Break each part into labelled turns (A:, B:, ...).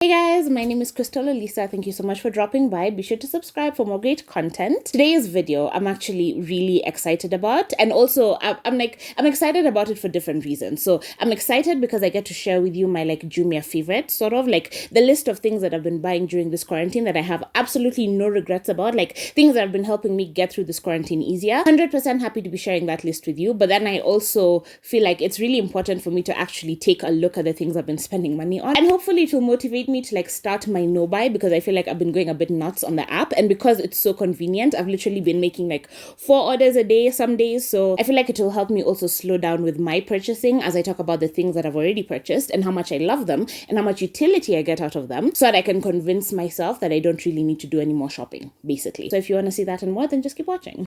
A: Hey guys, my name is Olisa. Thank you so much for dropping by. Be sure to subscribe for more great content. Today's video I'm actually really excited about, and also I'm excited about it for different reasons. So I'm excited because I get to share with you my JUMIA favorites, sort of like the list of things that I've been buying during this quarantine that I have absolutely no regrets about, like things that have been helping me get through this quarantine easier. 100% happy to be sharing that list with you, but then I also feel like it's really important for me to actually take a look at the things I've been spending money on, and hopefully it will motivate me to start my no buy, because I feel like I've been going a bit nuts on the app, and because it's so convenient, I've literally been making 4 orders a day some days. So I feel like it will help me also slow down with my purchasing as I talk about the things that I've already purchased and how much I love them and how much utility I get out of them, so that I can convince myself that I don't really need to do any more shopping, basically. So if you want to see that and more, then just keep watching.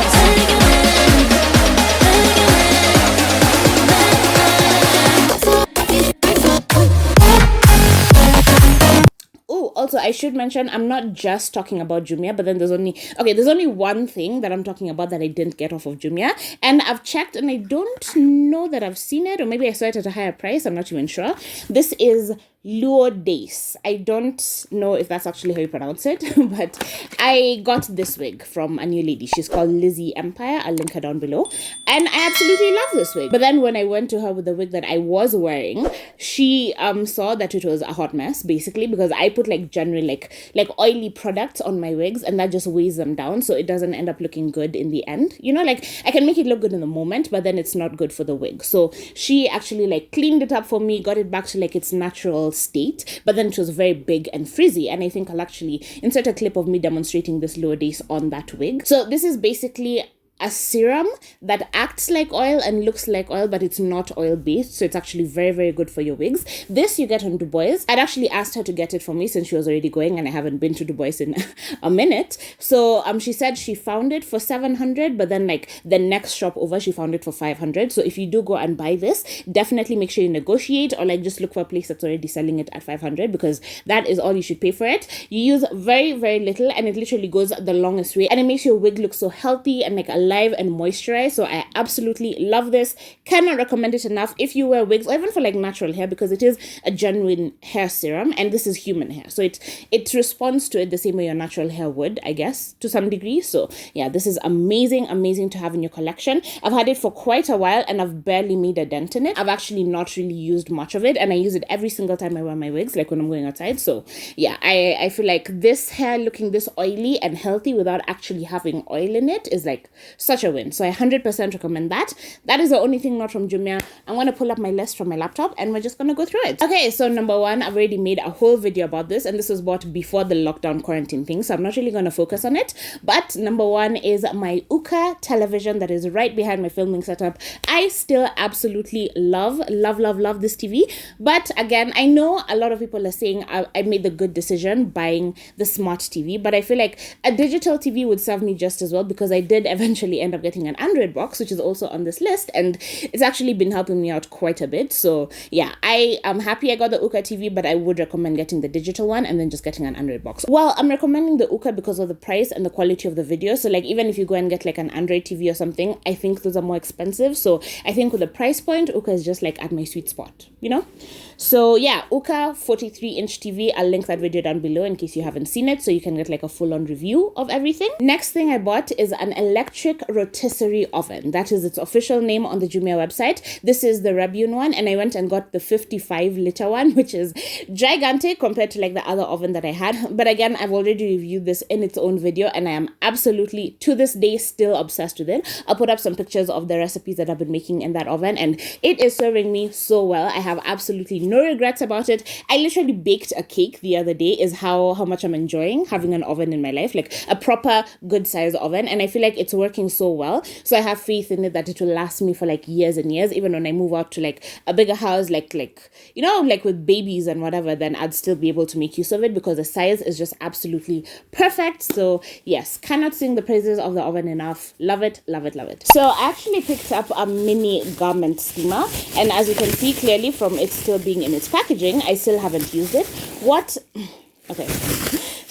A: Also, I should mention, I'm not just talking about JUMIA, but then there's only one thing that I'm talking about that I didn't get off of JUMIA, and I've checked and I don't know that I've seen it, or maybe I saw it at a higher price. I'm not even sure. This is Lourdes. I don't know if that's actually how you pronounce it, but I got this wig from a new lady. She's called Lizzie Empire. I'll link her down below. And I absolutely love this wig. But then when I went to her with the wig that I was wearing, she saw that it was a hot mess, basically, because I put generally oily products on my wigs, and that just weighs them down, so it doesn't end up looking good in the end. You know, I can make it look good in the moment, but then it's not good for the wig. So she actually cleaned it up for me, got it back to its natural state, but then it was very big and frizzy, and I think I'll actually insert a clip of me demonstrating this Lourdes on that wig. So this is basically a serum that acts like oil and looks like oil, but it's not oil based, so it's actually very, very good for your wigs. This you get on Dubois. I'd actually asked her to get it for me since she was already going, and I haven't been to Dubois in a minute. So she said she found it for 700, but then the next shop over she found it for 500. So if you do go and buy this, definitely make sure you negotiate, or just look for a place that's already selling it at 500, because that is all you should pay for it. You use very, very little, and it literally goes the longest way, and it makes your wig look so healthy and alive and moisturized. So I absolutely love this. Cannot recommend it enough if you wear wigs, or even for natural hair, because it is a genuine hair serum, and this is human hair, so it responds to it the same way your natural hair would, I guess, to some degree. So yeah, this is amazing to have in your collection. I've had it for quite a while, and I've barely made a dent in it. I've actually not really used much of it, and I use it every single time I wear my wigs, when I'm going outside. So yeah, I feel like this hair looking this oily and healthy without actually having oil in it is such a win. So I 100% recommend that. That is the only thing not from JUMIA. I'm going to pull up my list from my laptop, and we're just going to go through it. Okay, so number one, I've already made a whole video about this, and this was bought before the lockdown quarantine thing, so I'm not really going to focus on it. But number one is my Uka television that is right behind my filming setup. I still absolutely love this TV, but again, I know a lot of people are saying I made the good decision buying the smart TV, but I feel like a digital TV would serve me just as well, because I did eventually end up getting an Android box, which is also on this list, and it's actually been helping me out quite a bit. So yeah, I am happy I got the Uka TV, but I would recommend getting the digital one and then just getting an Android box. Well, I'm recommending the Uka because of the price and the quality of the video. So even if you go and get an Android TV or something, I think those are more expensive. So I think with the price point, Uka is just at my sweet spot, you know? So yeah, Uka 43-inch TV. I'll link that video down below in case you haven't seen it, so you can get a full-on review of everything. Next thing I bought is an electric rotisserie oven. That is its official name on the JUMIA website. This is the Rebune one, and I went and got the 55-liter one, which is gigantic compared to the other oven that I had. But again, I've already reviewed this in its own video, and I am absolutely, to this day, still obsessed with it. I'll put up some pictures of the recipes that I've been making in that oven, and it is serving me so well. I have absolutely no regrets about it. I literally baked a cake the other day, is how much I'm enjoying having an oven in my life, a proper good size oven, and I feel like it's working so well. So I have faith in it that it will last me for years and years, even when I move out to a bigger house, with babies and whatever, then I'd still be able to make use of it, because the size is just absolutely perfect. So yes, cannot sing the praises of the oven enough. Love it. So I actually picked up a mini garment steamer, and as you can see clearly from it still being in its packaging, I still haven't used it. Okay.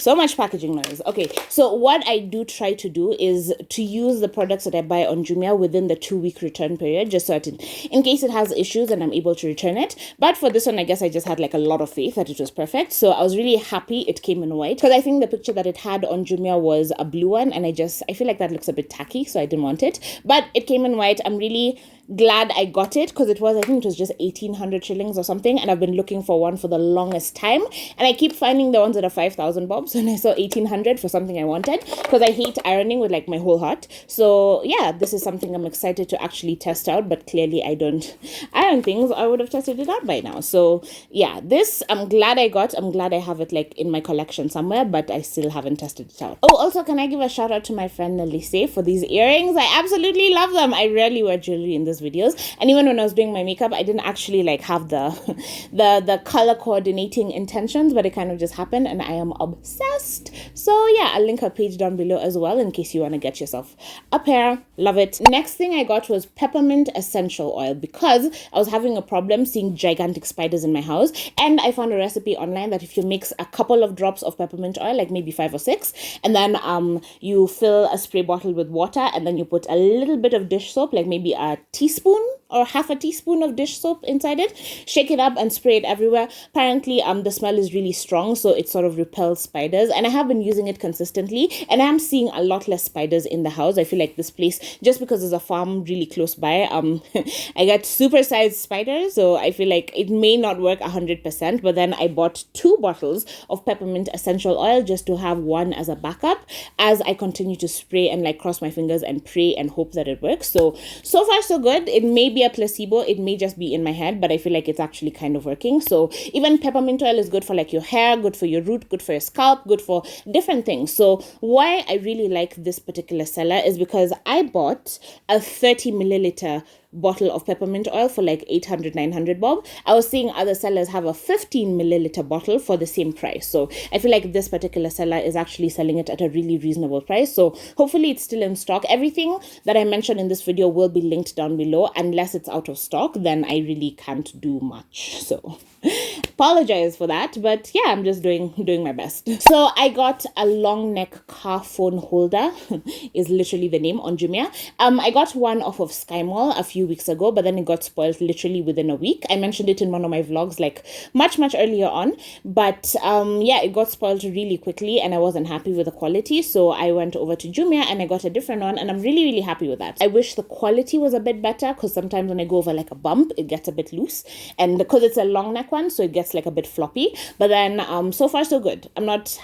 A: So much packaging noise. Okay, so what I do try to do is to use the products that I buy on Jumia within the 2-week return period, just so in case it has issues and I'm able to return it. But for this one, I guess I just had like a lot of faith that it was perfect. So I was really happy it came in white, because I think the picture that it had on Jumia was a blue one, and I feel like that looks a bit tacky, so I didn't want it. But it came in white. I'm really glad I got it, because I think it was just 1,800 shillings or something, and I've been looking for one for the longest time, and I keep finding the ones that are 5,000 bobs, and I saw 1,800 for something I wanted, because I hate ironing with like my whole heart. So yeah, this is something I'm excited to actually test out, but clearly I don't iron things. I would have tested it out by now. So yeah, this I'm glad I got. I'm glad I have it like in my collection somewhere, but I still haven't tested it out. Oh, also, can I give a shout out to my friend Olisa for these earrings? I absolutely love them. I rarely wear jewelry in this videos, and even when I was doing my makeup, I didn't actually like have the color coordinating intentions, but it kind of just happened, and I am obsessed. So yeah, I'll link her page down below as well in case you want to get yourself a pair. Love it. Next thing I got was peppermint essential oil, because I was having a problem seeing gigantic spiders in my house, and I found a recipe online that if you mix a couple of drops of peppermint oil, like maybe 5 or 6, and then you fill a spray bottle with water, and then you put a little bit of dish soap, like maybe a teaspoon or half a teaspoon of dish soap inside it, shake it up and spray it everywhere. Apparently the smell is really strong, so it sort of repels spiders, and I have been using it consistently, and I'm seeing a lot less spiders in the house. I feel like this place, just because there's a farm really close by, I got super-sized spiders, so I feel like it may not work 100%, but then I bought 2 bottles of peppermint essential oil just to have one as a backup as I continue to spray and like cross my fingers and pray and hope that it works. So far so good. It may be a placebo, it may just be in my head, but I feel like it's actually kind of working. So even peppermint oil is good for like your hair, good for your root, good for your scalp, good for different things. So why I really like this particular seller is because I bought a 30 milliliter bottle of peppermint oil for like 800, 900 bob. I was seeing other sellers have a 15 milliliter bottle for the same price. So I feel like this particular seller is actually selling it at a really reasonable price. So hopefully it's still in stock. Everything that I mentioned in this video will be linked down below. Unless it's out of stock, then I really can't do much. So apologize for that, but yeah, I'm just doing my best. So I got a long neck car phone holder is literally the name on Jumia. I got one off of Sky Mall a few weeks ago, but then it got spoiled literally within a week. I mentioned it in one of my vlogs like much earlier on, but yeah, it got spoiled really quickly and I wasn't happy with the quality, so I went over to Jumia and I got a different one, and I'm really happy with that. I wish the quality was a bit better, because sometimes when I go over like a bump, it gets a bit loose, and because it's a long neck one, so it gets like a bit floppy. But then so far so good. I'm not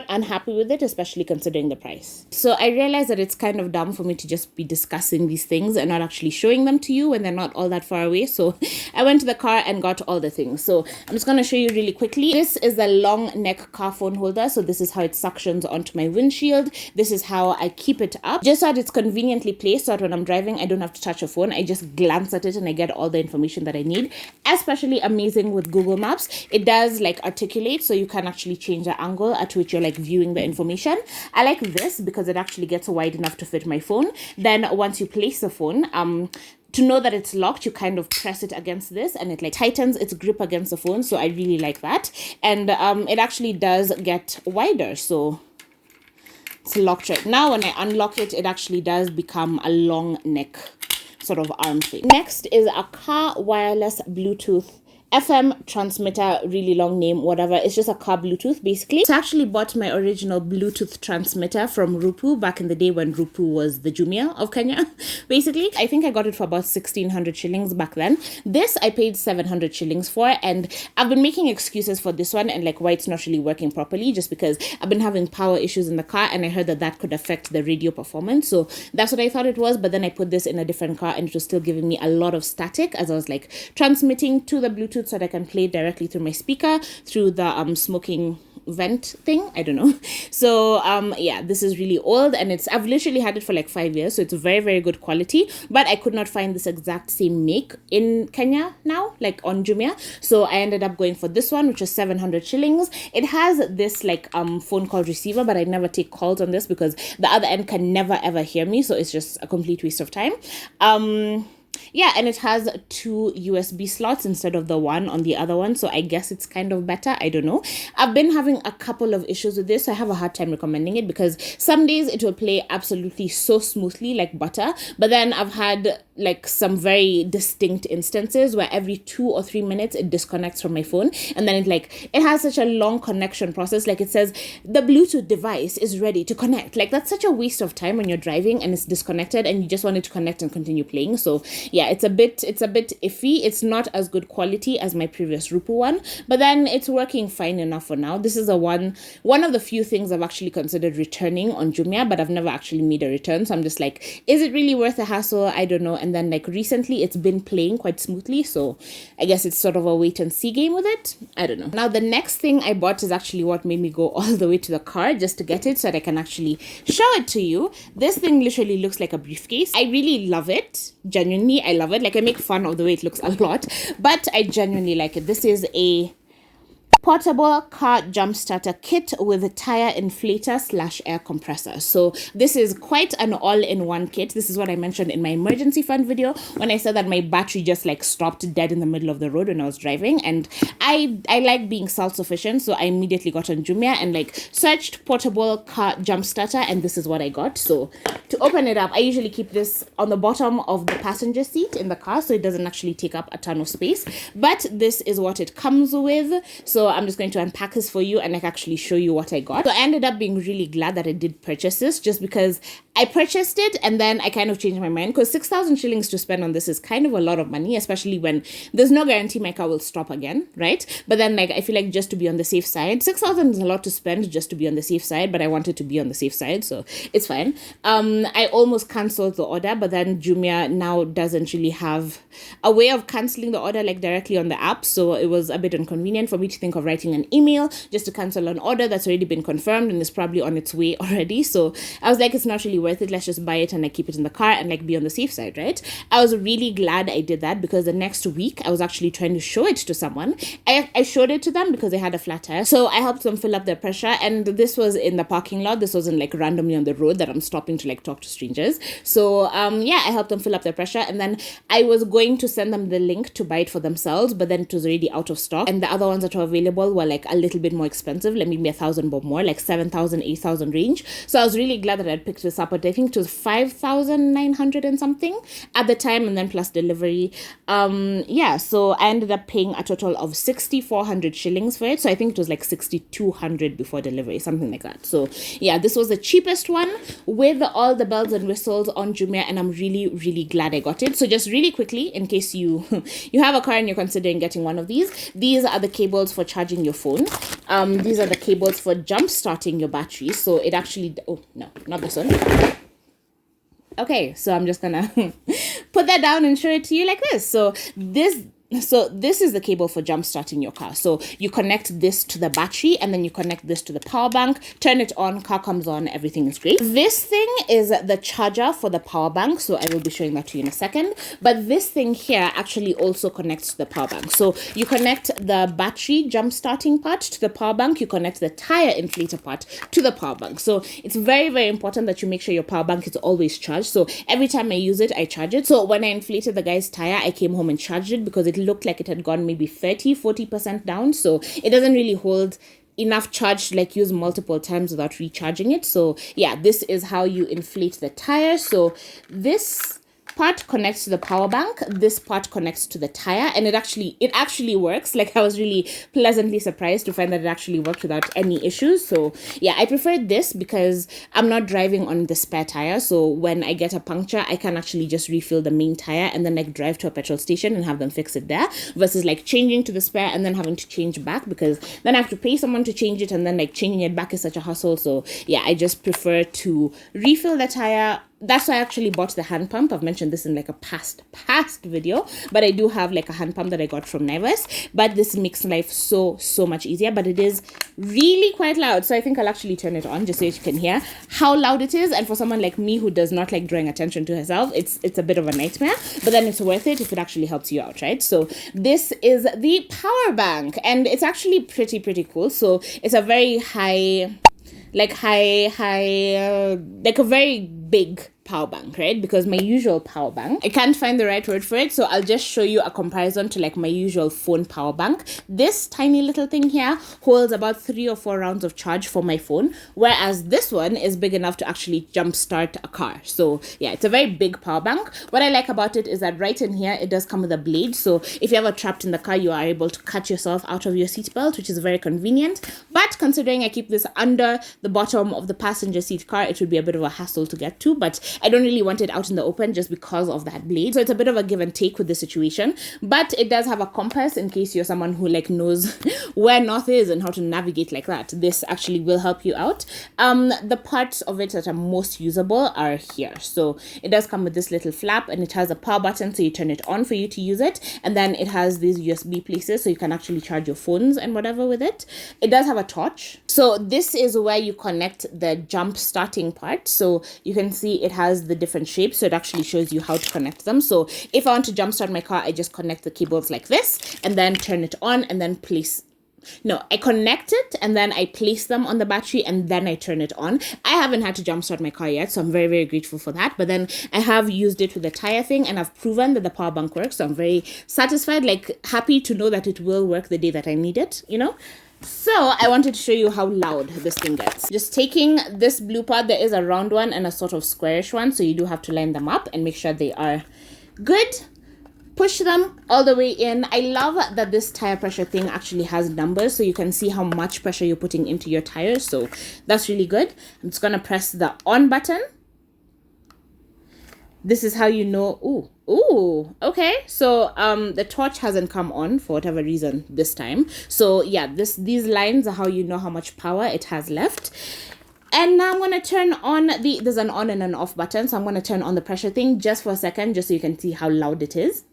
A: unhappy with it, especially considering the price. So I realized that it's kind of dumb for me to just be discussing these things and not actually showing them to you when they're not all that far away. So I went to the car and got all the things. So I'm just going to show you really quickly. This is the long neck car phone holder. So this is how it suctions onto my windshield. This is how I keep it up, just so that it's conveniently placed, so that when I'm driving I don't have to touch a phone. I just glance at it and I get all the information that I need. Especially amazing with Google Maps. It does like articulate, so you can actually change the angle at which you're like viewing the information. I like this because it actually gets wide enough to fit my phone. Then once you place the phone, to know that it's locked, you kind of press it against this and it like tightens its grip against the phone. So I really like that. And it actually does get wider, so it's locked right now. When I unlock it, it actually does become a long neck sort of arm thing. Next is a car wireless Bluetooth FM transmitter, really long name, whatever. It's just a car Bluetooth basically. So I actually bought my original Bluetooth transmitter from Rupu back in the day when Rupu was the Jumia of Kenya basically. I think I got it for about 1,600 shillings back then. This I paid 700 shillings for, and I've been making excuses for this one and like why it's not really working properly, just because I've been having power issues in the car and I heard that could affect the radio performance. So that's what I thought it was, but then I put this in a different car and it was still giving me a lot of static as I was like transmitting to the Bluetooth, so that I can play directly through my speaker through the smoking vent thing. I don't know. So yeah, this is really old, and I've literally had it for like 5 years, so it's very good quality, but I could not find this exact same make in Kenya now, like on Jumia. So I ended up going for this one, which is 700 shillings. It has this like phone call receiver, but I never take calls on this because the other end can never ever hear me, so it's just a complete waste of time. Yeah, and it has two USB slots instead of the one on the other one. So I guess it's kind of better. I don't know. I've been having a couple of issues with this. So I have a hard time recommending it because some days it will play absolutely so smoothly like butter. But then I've had like some very distinct instances where every 2 or 3 minutes it disconnects from my phone. And then it has such a long connection process. Like it says the Bluetooth device is ready to connect. Like that's such a waste of time when you're driving and it's disconnected and you just want it to connect and continue playing. So yeah, it's a bit iffy. It's not as good quality as my previous Rupu one, but then it's working fine enough for now. This is one of the few things I've actually considered returning on Jumia, but I've never actually made a return. So I'm just like, is it really worth the hassle? I don't know. And then like recently it's been playing quite smoothly, so I guess it's sort of a wait and see game with it. I don't know. Now the next thing I bought is actually what made me go all the way to the car just to get it so that I can actually show it to you. This thing literally looks like a briefcase. I really love it. Genuinely, I love it. Like I make fun of the way it looks a lot, but I genuinely like it. This is a portable car jump starter kit with a tire inflator / air compressor. So this is quite an all-in-one kit. This is what I mentioned in my emergency fund video when I said that my battery just like stopped dead in the middle of the road when I was driving, and I like being self-sufficient, so I immediately got on Jumia and like searched portable car jump starter, and this is what I got. So to open it up, I usually keep this on the bottom of the passenger seat in the car so it doesn't actually take up a ton of space, but this is what it comes with. So I'm just going to unpack this for you and like actually show you what I got. So I ended up being really glad that I did purchase this, just because I purchased it and then I kind of changed my mind, because 6,000 shillings to spend on this is kind of a lot of money, especially when there's no guarantee my car will stop again, right? But then like I feel like just to be on the safe side, 6,000 is a lot to spend just to be on the safe side, but I wanted to be on the safe side, so it's fine. I almost cancelled the order, but then Jumia now doesn't really have a way of cancelling the order like directly on the app, so it was a bit inconvenient for me to think of writing an email just to cancel an order that's already been confirmed and is probably on its way already. So I was like, it's not really worth it. Let's just buy it and like keep it in the car and like be on the safe side, right? I was really glad I did that, because the next week I was actually trying to show it to someone. I showed it to them because they had a flat tire, so I helped them fill up their pressure, and this was in the parking lot. This wasn't like randomly on the road that I'm stopping to like talk to strangers. So yeah, I helped them fill up their pressure, and then I was going to send them the link to buy it for themselves, but then it was already out of stock, and the other ones that were available were like a little bit more expensive, like maybe 1,000 but more, like 7,000, 8,000 range. So I was really glad that I picked this up, but I think it was 5,900 and something at the time, and then plus delivery. Yeah, so I ended up paying a total of 6,400 shillings for it. So I think it was like 6,200 before delivery, something like that. So yeah, this was the cheapest one with all the bells and whistles on Jumia, and I'm really, really glad I got it. So just really quickly, in case you you have a car and you're considering getting one of these are the cables for charging your phone. These are the cables for jump starting your battery. So it actually, oh no, not this one. Okay, so I'm just gonna put that down and show it to you like this. So this is the cable for jump starting your car. So you connect this to the battery and then you connect this to the power bank, turn it on, car comes on, everything is great. This thing is the charger for the power bank, so I will be showing that to you in a second. But this thing here actually also connects to the power bank. So you connect the battery jump starting part to the power bank, you connect the tire inflator part to the power bank. So it's very, very important that you make sure your power bank is always charged. So every time I use it, I charge it. So when I inflated the guy's tire, I came home and charged it because it looked like it had gone maybe 30-40% down, so it doesn't really hold enough charge to like use multiple times without recharging it. So yeah, this is how you inflate the tire. So this part connects to the power bank, this part connects to the tire, and it actually works. Like I was really pleasantly surprised to find that it actually worked without any issues. So yeah, I prefer this because I'm not driving on the spare tire, so when I get a puncture I can actually just refill the main tire and then like drive to a petrol station and have them fix it there, versus like changing to the spare and then having to change back, because then I have to pay someone to change it, and then like changing it back is such a hassle. So yeah, I just prefer to refill the tire. That's why I actually bought the hand pump. I've mentioned this in like a past video, but I do have like a hand pump that I got from Naivas, but this makes life so much easier. But it is really quite loud, so I think I'll actually turn it on just so you can hear how loud it is. And for someone like me who does not like drawing attention to herself, it's a bit of a nightmare, but then it's worth it if it actually helps you out, right? So this is the power bank, and it's actually pretty cool. So it's a very like a very big power bank, right? Because my usual power bank, I can't find the right word for it, so I'll just show you a comparison to like my usual phone power bank. This tiny little thing here holds about 3 or 4 rounds of charge for my phone, whereas this one is big enough to actually jumpstart a car. So yeah, it's a very big power bank. What I like about it is that right in here, it does come with a blade. So if you're ever trapped in the car, you are able to cut yourself out of your seatbelt, which is very convenient. But considering I keep this under the bottom of the passenger seat car, it would be a bit of a hassle to get to, but I don't really want it out in the open just because of that blade. So it's a bit of a give and take with the situation, but it does have a compass in case you're someone who like knows where north is and how to navigate like that. This actually will help you out. The parts of it that are most usable are here. So it does come with this little flap, and it has a power button, so you turn it on for you to use it, and then it has these USB places so you can actually charge your phones and whatever with it. It does have a torch. So this is where you connect the jump starting part. So you can see it has the different shapes, so it actually shows you how to connect them. So if I want to jumpstart my car, I just connect the cables like this and then turn it on and then I connect it and then I place them on the battery and then I turn it on. I haven't had to jumpstart my car yet, so I'm very, very grateful for that. But then I have used it with the tire thing and I've proven that the power bank works. So I'm very satisfied, like happy to know that it will work the day that I need it, you know? So I wanted to show you how loud this thing gets. Just taking this blue part, there is a round one and a sort of squarish one. So you do have to line them up and make sure they are good. Push them all the way in. I love that this tire pressure thing actually has numbers, so you can see how much pressure you're putting into your tires. So that's really good. I'm just gonna press the on button. This is how you know. Ooh, okay. So the torch hasn't come on for whatever reason this time. So yeah, these lines are how you know how much power it has left. And now I'm going to turn on there's an on and an off button. So I'm going to turn on the pressure thing just for a second, just so you can see how loud it is.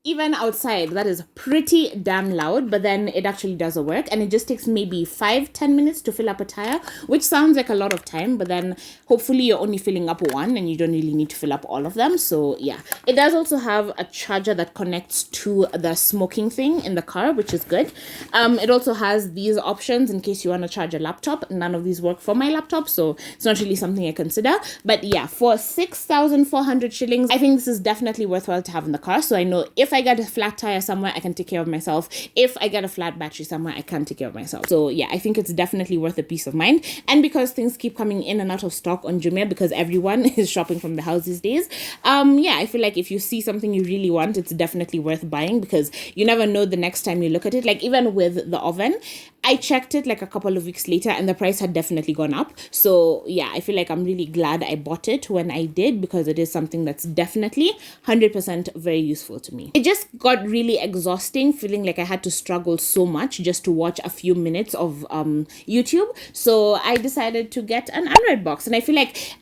A: Even outside, that is pretty damn loud, but then it actually does work, and it just takes maybe 5-10 minutes to fill up a tire, which sounds like a lot of time, but then hopefully you're only filling up one and you don't really need to fill up all of them. So yeah, it does also have a charger that connects to the smoking thing in the car, which is good. It also has these options in case you want to charge a laptop. None of these work for my laptop, so it's not really something I consider. But yeah, for 6,400 shillings, I think this is definitely worthwhile to have in the car. So I know if I get a flat tire somewhere, I can take care of myself. If I get a flat battery somewhere, I can take care of myself. So yeah, I think it's definitely worth the peace of mind. And because things keep coming in and out of stock on Jumia, because everyone is shopping from the house these days, yeah, I feel like if you see something you really want, it's definitely worth buying, because you never know the next time you look at it. Like even with the oven, I checked it like a couple of weeks later and the price had definitely gone up. So yeah, I feel like I'm really glad I bought it when I did, because it is something that's definitely 100% very useful to me. It just got really exhausting feeling like I had to struggle so much just to watch a few minutes of YouTube. So I decided to get an Android box, and I feel like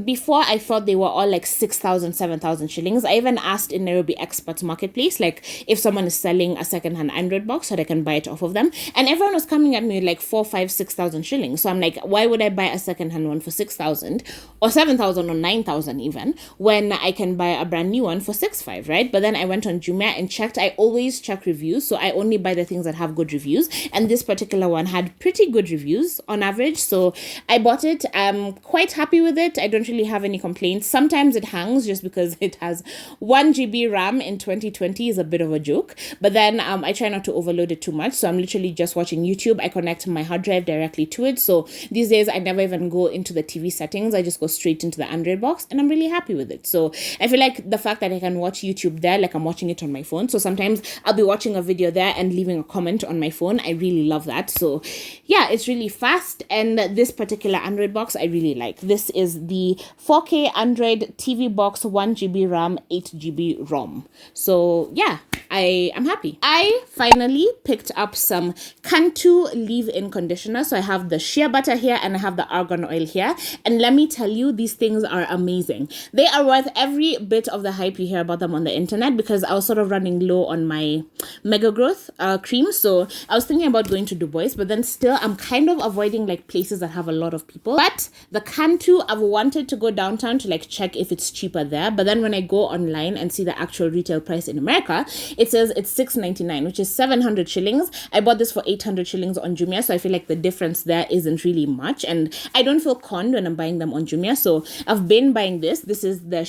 A: before I thought they were all like 6,000, 7,000 shillings. I even asked in Nairobi Experts Marketplace, like if someone is selling a secondhand Android box so that I can buy it off of them. And everyone was coming at me like 4, 5, 6,000 shillings. So I'm like, why would I buy a secondhand one for 6,000 or 7,000 or 9,000 even, when I can buy a brand new one for 6,500, right? But then I went on Jumia and checked. I always check reviews, so I only buy the things that have good reviews. And this particular one had pretty good reviews on average. So I bought it. I'm quite happy with it. I don't really have any complaints. Sometimes it hangs just because it has 1 GB RAM in 2020 is a bit of a joke. But then I try not to overload it too much. So I'm literally just watching YouTube. I connect my hard drive directly to it. So these days I never even go into the TV settings. I just go straight into the Android box, and I'm really happy with it. So I feel like the fact that I can watch YouTube there, like I'm watching it on my phone. So sometimes I'll be watching a video there and leaving a comment on my phone. I really love that. So yeah, it's really fast. And this particular Android box I really like. This is the 4K Android TV box, 1 GB RAM, 8 GB ROM. So yeah, I am happy. I finally picked up some Cantu leave-in conditioner. So I have the shea butter here and I have the argan oil here. And let me tell you, these things are amazing. They are worth every bit of the hype you hear about them on the internet, because I was sort of running low on my Mega Growth cream. So I was thinking about going to Du Bois, but then still I'm kind of avoiding like places that have a lot of people. But the Cantu, I've wanted to go downtown to like check if it's cheaper there, but then when I go online and see the actual retail price in America, it says it's $6.99, which is 700 shillings. I bought this for 800 shillings on Jumia, so I feel like the difference there isn't really much, and I don't feel conned when I'm buying them on Jumia. So I've been buying this. This is the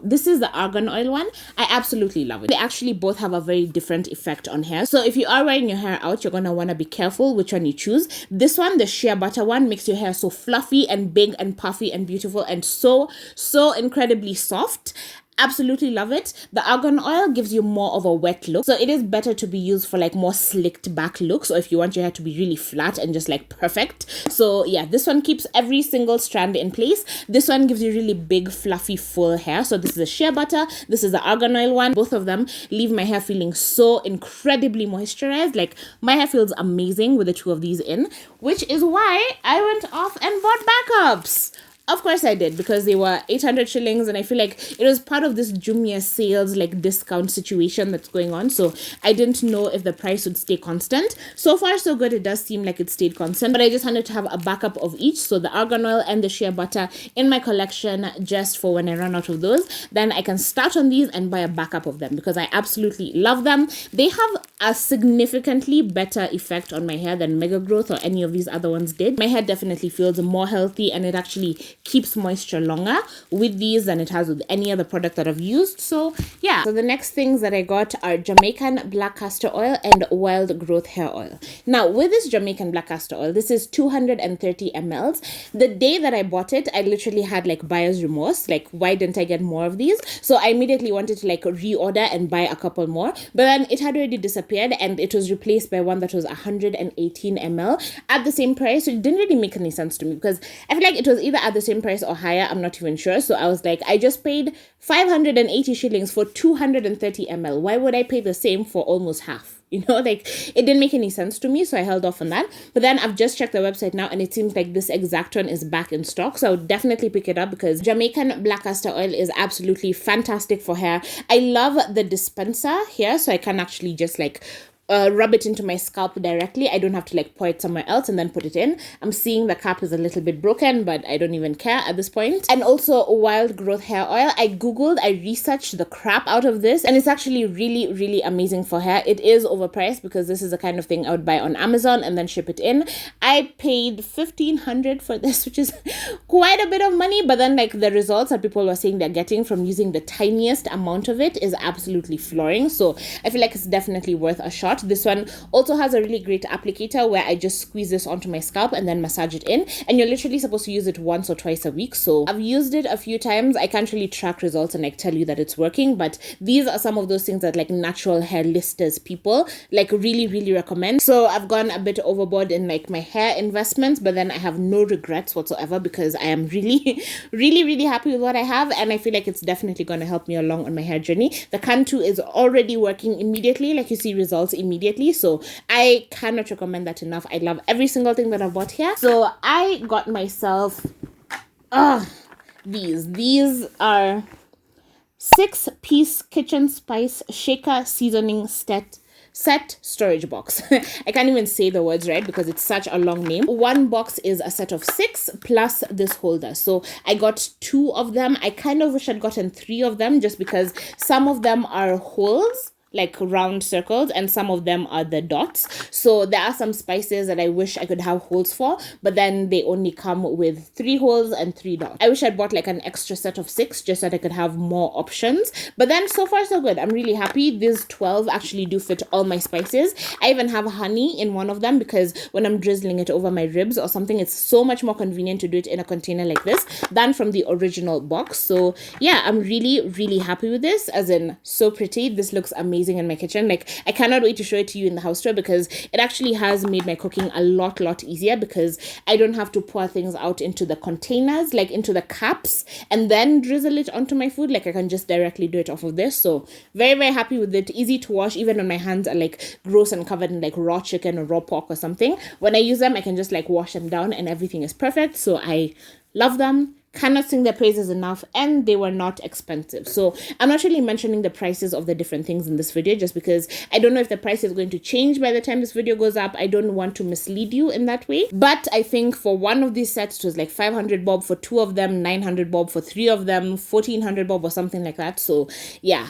A: this is the argan oil one. I absolutely love it. They actually both have a very different effect on hair. So if you are wearing your hair out, you're gonna want to be careful which one you choose. This one, the shea butter one, makes your hair so fluffy and big and puffy and beautiful and so incredibly soft. Absolutely love it. The argan oil gives you more of a wet look, so it is better to be used for like more slicked back looks, or if you want your hair to be really flat and just like perfect. So yeah, this one keeps every single strand in place. This one gives you really big fluffy full hair. So this is the shea butter, this is the argan oil one. Both of them leave my hair feeling so incredibly moisturized. Like my hair feels amazing with the two of these in, which is why I went off and bought backups. Of course I did, because they were 800 shillings, and I feel like it was part of this Jumia sales like discount situation that's going on, so I didn't know if the price would stay constant. So far so good. It does seem like it stayed constant, but I just wanted to have a backup of each, so the argan oil and the shea butter in my collection, just for when I run out of those, then I can start on these and buy a backup of them, because I absolutely love them. They have a significantly better effect on my hair than Mega Growth or any of these other ones did. My hair definitely feels more healthy, and it actually keeps moisture longer with these than it has with any other product that I've used. So yeah, so the next things that I got are Jamaican black castor oil and wild growth hair oil. Now with this Jamaican black castor oil, this is 230 mls. The day that I bought it, I literally had like buyer's remorse, like why didn't I get more of these? So I immediately wanted to like reorder and buy a couple more, but then it had already disappeared and it was replaced by one that was 118 ml at the same price. So it didn't really make any sense to me, because I feel like it was either at the same price or higher, I'm not even sure. So I was like, I just paid 580 shillings for 230 ml. Why would I pay the same for almost half? You know, like it didn't make any sense to me, so I held off on that. But then I've just checked the website now, and it seems like this exact one is back in stock, so I would definitely pick it up, because Jamaican black castor oil is absolutely fantastic for hair. I love the dispenser here, so I can actually just like rub it into my scalp directly. I don't have to like pour it somewhere else and then put it in. I'm seeing the cap is a little bit broken, but I don't even care at this point. And also wild growth hair oil. I researched the crap out of this, and it's actually really amazing for hair. It is overpriced, because this is the kind of thing I would buy on Amazon and then ship it in. I paid 1,500 for this, which is quite a bit of money, but then like the results that people were saying they're getting from using the tiniest amount of it is absolutely flooring. So I feel like it's definitely worth a shot. This one also has a really great applicator where I just squeeze this onto my scalp and then massage it in, and you're literally supposed to use it once or twice a week. So I've used it a few times. I can't really track results and like tell you that it's working, but these are some of those things that like natural hair listers people like really recommend. So I've gone a bit overboard in like my hair investments, but then I have no regrets whatsoever, because I am really happy with what I have, and I feel like it's definitely going to help me along on my hair journey. The Cantu is already working immediately, like you see results immediately, so I cannot recommend that enough. I love every single thing that I've bought here. So I got myself these are 6-piece kitchen spice shaker seasoning set storage box. I can't even say the words right because it's such a long name. One box is a set of 6 plus this holder. So I got 2 of them. I kind of wish I'd gotten 3 of them, just because some of them are holes, like round circles, and some of them are the dots. So there are some spices that I wish I could have holes for, but then they only come with 3 holes and 3 dots. I wish I'd bought like an extra set of 6 just so that I could have more options. But then so far so good. I'm really happy. These 12 actually do fit all my spices. I even have honey in one of them, because when I'm drizzling it over my ribs or something, it's so much more convenient to do it in a container like this than from the original box. So yeah, I'm really happy with this, as in so pretty. This looks amazing in my kitchen. Like I cannot wait to show it to you in the house tour, because it actually has made my cooking a lot easier, because I don't have to pour things out into the containers, like into the cups, and then drizzle it onto my food. Like I can just directly do it off of this. So very happy with it. Easy to wash, even when my hands are like gross and covered in like raw chicken or raw pork or something. When I use them, I can just like wash them down and everything is perfect. So I love them. cannot sing their praises enough, and they were not expensive. So I'm not really mentioning the prices of the different things in this video just because I don't know if the price is going to change by the time this video goes up. I don't want to mislead you in that way. But I think for one of these sets, it was like 500 bob for 2 of them, 900 bob for 3 of them, 1400 bob or something like that. So yeah,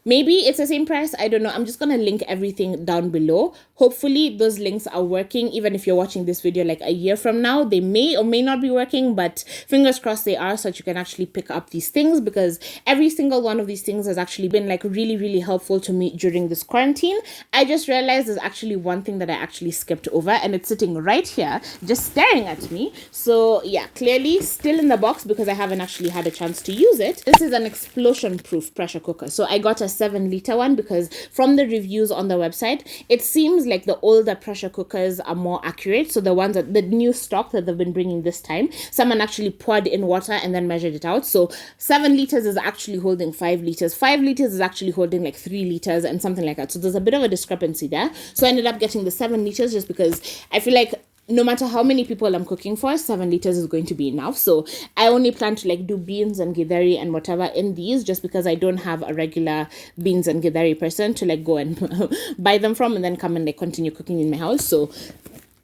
A: maybe it's the same price. I don't know. I'm just gonna link everything down below. Hopefully those links are working. Even if you're watching this video like a year from now, they may or may not be working, but fingers crossed they are, so that you can actually pick up these things, because every single one of these things has actually been like really helpful to me during this quarantine. I just realized there's actually one thing that I actually skipped over, and it's sitting right here just staring at me. So yeah, clearly still in the box because I haven't actually had a chance to use it. This is an explosion proof pressure cooker. So I got a 7-liter one because from the reviews on the website, it seems like the older pressure cookers are more accurate. So the ones that the new stock that they've been bringing this time, someone actually poured in water and then measured it out. So 7 liters is actually holding 5 liters. 5 liters is actually holding like 3 liters and something like that. So there's a bit of a discrepancy there. So I ended up getting the 7 liters just because I feel like no matter how many people I'm cooking for, 7 liters is going to be enough. So I only plan to like do beans and githeri and whatever in these, just because I don't have a regular beans and githeri person to like go and buy them from and then come and like continue cooking in my house. So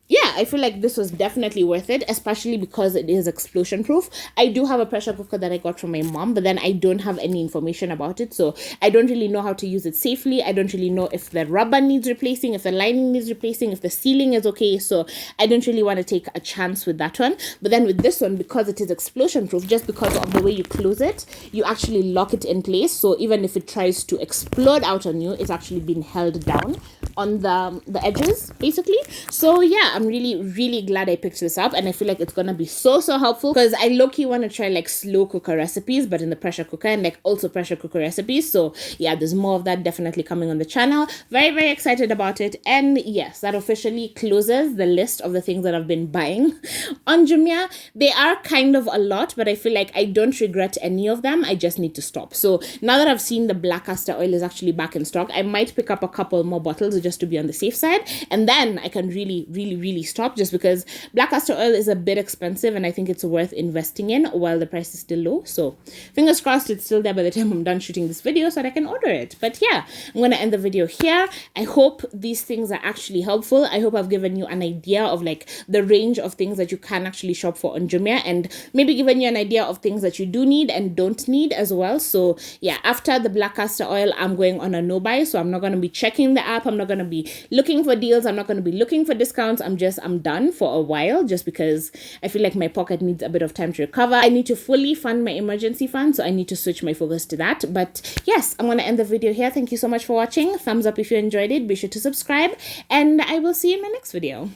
A: yeah, I feel like this was definitely worth it, especially because it is explosion proof. I do have a pressure cooker that I got from my mom, but then I don't have any information about it. So I don't really know how to use it safely. I don't really know if the rubber needs replacing, if the lining needs replacing, if the sealing is okay. So I don't really want to take a chance with that one. But then with this one, because it is explosion proof, just because of the way you close it, you actually lock it in place. So even if it tries to explode out on you, it's actually been held down on the edges, basically. So yeah, I'm really glad I picked this up, and I feel like it's gonna be so helpful, because I low-key want to try like slow cooker recipes but in the pressure cooker, and like also pressure cooker recipes. So yeah, there's more of that definitely coming on the channel. Very excited about it. And yes, that officially closes the list of the things that I've been buying on Jumia. They are kind of a lot, but I feel like I don't regret any of them. I just need to stop. So now that I've seen the black castor oil is actually back in stock, I might pick up a couple more bottles just to be on the safe side, and then I can really stop, just because black castor oil is a bit expensive and I think it's worth investing in while the price is still low. So fingers crossed it's still there by the time I'm done shooting this video so that I can order it. But yeah, I'm gonna end the video here. I hope these things are actually helpful. I hope I've given you an idea of like the range of things that you can actually shop for on Jumia, and maybe given you an idea of things that you do need and don't need as well. So yeah, after the black castor oil, I'm going on a no buy. So I'm not going to be checking the app. I'm not going to be looking for deals. I'm not going to be looking for discounts. I'm done for a while, just because I feel like my pocket needs a bit of time to recover. I need to fully fund my emergency fund, so I need to switch my focus to that. But yes, I'm going to end the video here. Thank you so much for watching. Thumbs up if you enjoyed it. Be sure to subscribe, and I will see you in my next video.